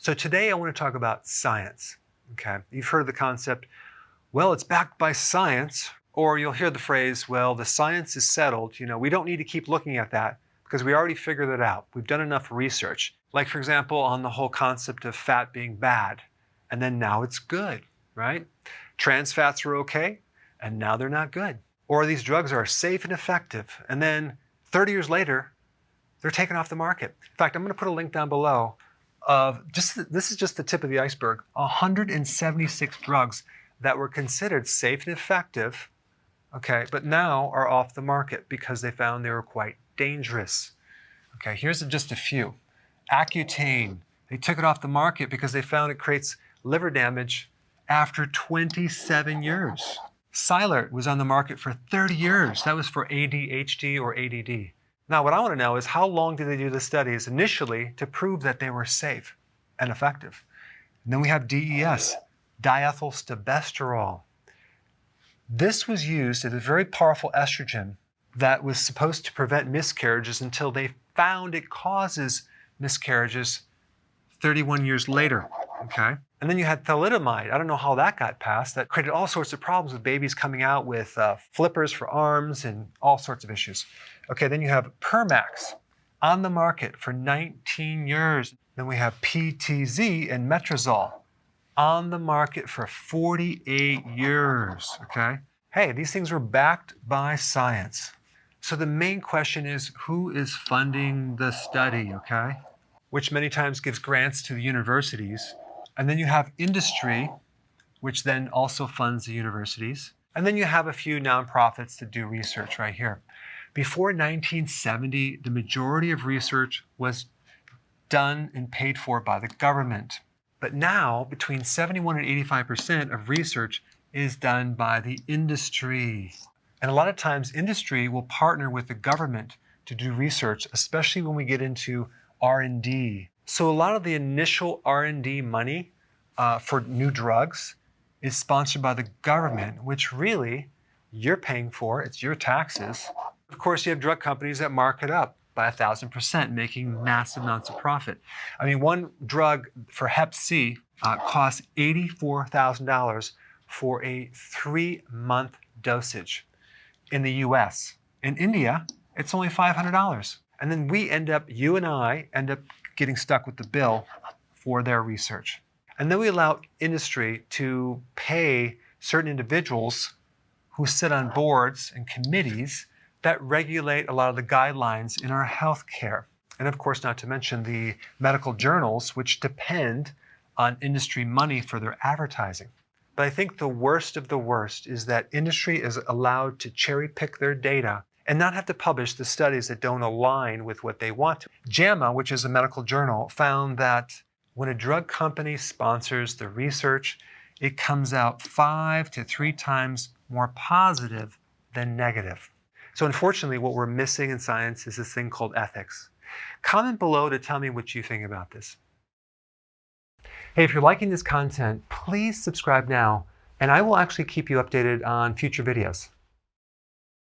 So today I want to talk about science. Okay, you've heard of the concept, well, it's backed by science, or you'll hear the phrase, well, the science is settled. We don't need to keep looking at that because we already figured it out. We've done enough research. Like, for example, on the whole concept of fat being bad, and then now it's good, right? Trans fats are okay, and now they're not good. Or these drugs are safe and effective, and then 30 years later, they're taken off the market. In fact, I'm going to put a link down below of this is just the tip of the iceberg, 176 drugs that were considered safe and effective, okay, but now are off the market because they found they were quite dangerous. Okay, here's just a few. Accutane, they took it off the market because they found it creates liver damage after 27 years. Cylert was on the market for 30 years. That was for ADHD or ADD. Now, what I want to know is how long did they do the studies initially to prove that they were safe and effective? And then we have DES, diethylstilbestrol. This was used as a very powerful estrogen that was supposed to prevent miscarriages until they found it causes miscarriages 31 years later, okay? And then you had thalidomide. I don't know how that got passed. That created all sorts of problems with babies coming out with flippers for arms and all sorts of issues. Okay, then you have Permax on the market for 19 years. Then we have PTZ and Metrazol on the market for 48 years, okay? Hey, these things were backed by science. So the main question is, who is funding the study, okay? Which many times gives grants to the universities. And then you have industry, which then also funds the universities. And then you have a few nonprofits that do research right here. Before 1970, the majority of research was done and paid for by the government. But now, between 71 and 85% of research is done by the industry. And a lot of times, industry will partner with the government to do research, especially when we get into R&D. So a lot of the initial R&D money for new drugs is sponsored by the government, which really you're paying for. It's your taxes. Of course, you have drug companies that mark it up by 1,000%, making massive amounts of profit. I mean, one drug for Hep C costs $84,000 for a 3-month dosage in the US. In India, it's only $500. And then you and I end up getting stuck with the bill for their research. And then we allow industry to pay certain individuals who sit on boards and committees that regulate a lot of the guidelines in our healthcare. And of course, not to mention the medical journals, which depend on industry money for their advertising. But I think the worst of the worst is that industry is allowed to cherry pick their data and not have to publish the studies that don't align with what they want to. JAMA, which is a medical journal, found that when a drug company sponsors the research, it comes out 5 to 3 times more positive than negative. So unfortunately, what we're missing in science is this thing called ethics. Comment below to tell me what you think about this. Hey, if you're liking this content, please subscribe now, and I will actually keep you updated on future videos.